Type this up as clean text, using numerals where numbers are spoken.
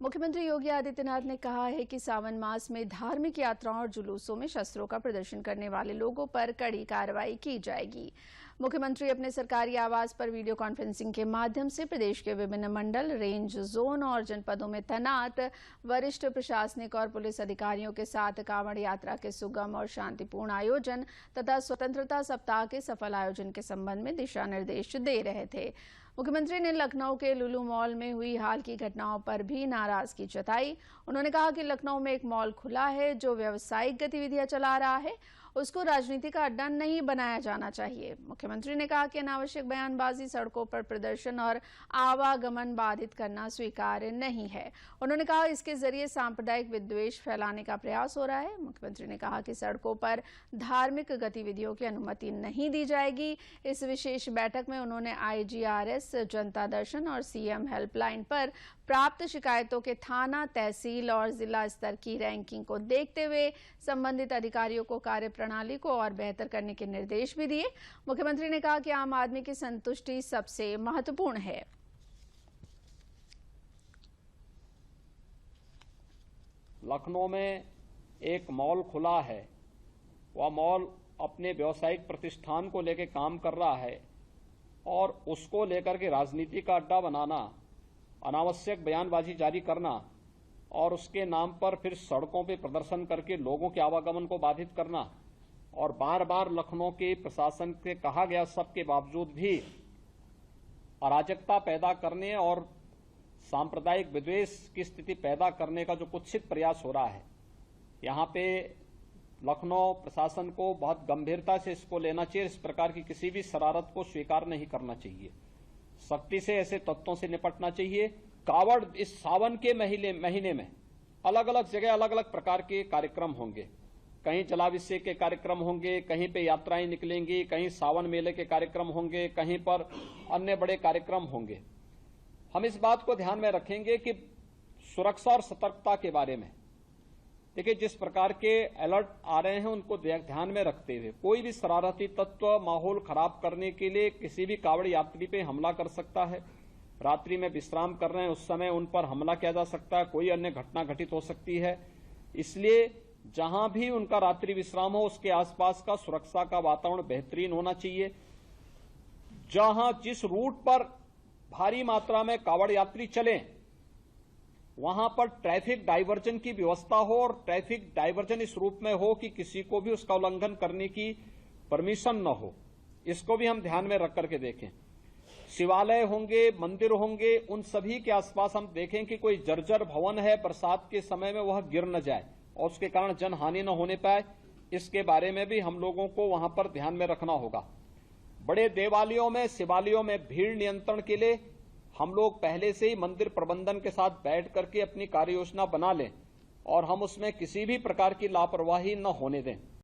मुख्यमंत्री योगी आदित्यनाथ ने कहा है कि सावन मास में धार्मिक यात्राओं और जुलूसों में शस्त्रों का प्रदर्शन करने वाले लोगों पर कड़ी कार्रवाई की जाएगी। मुख्यमंत्री अपने सरकारी आवास पर वीडियो कॉन्फ्रेंसिंग के माध्यम से प्रदेश के विभिन्न मंडल, रेंज, जोन और जनपदों में तैनात वरिष्ठ प्रशासनिक और पुलिस अधिकारियों के साथ कांवड़ यात्रा के सुगम और शांतिपूर्ण आयोजन तथा स्वतंत्रता सप्ताह के सफल आयोजन के संबंध में दिशा निर्देश दे रहे थे। मुख्यमंत्री ने लखनऊ के लुलु मॉल में हुई हाल की घटनाओं पर भी नाराजगी जताई। उन्होंने कहा कि लखनऊ में एक मॉल खुला है जो व्यावसायिक गतिविधियां चला रहा है, उसको राजनीति का अड्डा नहीं बनाया जाना चाहिए। मुख्यमंत्री ने कहा कि अनावश्यक बयानबाजी, सड़कों पर प्रदर्शन और आवागमन बाधित करना स्वीकार्य नहीं है। उन्होंने कहा इसके जरिए सांप्रदायिक विद्वेष फैलाने का प्रयास हो रहा है। मुख्यमंत्री ने कहा कि सड़कों पर धार्मिक गतिविधियों की अनुमति नहीं दी जाएगी। इस विशेष बैठक में उन्होंने IGRS, जनता दर्शन और CM हेल्पलाइन पर प्राप्त शिकायतों के थाना, तहसील और जिला स्तर की रैंकिंग को देखते हुए संबंधित अधिकारियों को कार्य प्रणाली को और बेहतर करने के निर्देश भी दिए। मुख्यमंत्री ने कहा कि आम आदमी की संतुष्टि सबसे महत्वपूर्ण है। लखनऊ में एक मॉल खुला है, वह मॉल अपने व्यावसायिक प्रतिष्ठान को लेकर काम कर रहा है और उसको लेकर के राजनीति का अड्डा बनाना, अनावश्यक बयानबाजी जारी करना और उसके नाम पर फिर सड़कों पे प्रदर्शन करके लोगों के आवागमन को बाधित करना और बार बार लखनऊ के प्रशासन से कहा गया सब के बावजूद भी अराजकता पैदा करने और सांप्रदायिक विद्वेष की स्थिति पैदा करने का जो कुत्सित प्रयास हो रहा है, यहाँ पे लखनऊ प्रशासन को बहुत गंभीरता से इसको लेना चाहिए। इस प्रकार की किसी भी शरारत को स्वीकार नहीं करना चाहिए। सख्ती से ऐसे तत्वों से निपटना चाहिए। कावड़ इस सावन के महीने में अलग अलग जगह अलग अलग प्रकार के कार्यक्रम होंगे। कहीं जलाभिषेक के कार्यक्रम होंगे, कहीं पे यात्राएं निकलेंगी, कहीं सावन मेले के कार्यक्रम होंगे, कहीं पर अन्य बड़े कार्यक्रम होंगे। हम इस बात को ध्यान में रखेंगे कि सुरक्षा और सतर्कता के बारे में देखिए, जिस प्रकार के अलर्ट आ रहे हैं उनको ध्यान में रखते हुए कोई भी शरारती तत्व माहौल खराब करने के लिए किसी भी कावड़ यात्री पे हमला कर सकता है। रात्रि में विश्राम कर रहे हैं उस समय उन पर हमला किया जा सकता है, कोई अन्य घटना घटित हो सकती है। इसलिए जहां भी उनका रात्रि विश्राम हो उसके आसपास का सुरक्षा का वातावरण बेहतरीन होना चाहिए। जहां जिस रूट पर भारी मात्रा में कावड़ यात्री चलें वहां पर ट्रैफिक डायवर्जन की व्यवस्था हो और ट्रैफिक डायवर्जन इस रूप में हो कि किसी को भी उसका उल्लंघन करने की परमिशन न हो। इसको भी हम ध्यान में रख करके देखें। शिवालय होंगे, मंदिर होंगे, उन सभी के आसपास हम देखें कि कोई जर्जर भवन है, बरसात के समय में वह गिर न जाए और उसके कारण जनहानि न होने पाए। इसके बारे में भी हम लोगों को वहां पर ध्यान में रखना होगा। बड़े देवालयों में, शिवालयों में भीड़ नियंत्रण के लिए हम लोग पहले से ही मंदिर प्रबंधन के साथ बैठ करके अपनी कार्य योजना बना लें और हम उसमें किसी भी प्रकार की लापरवाही न होने दें।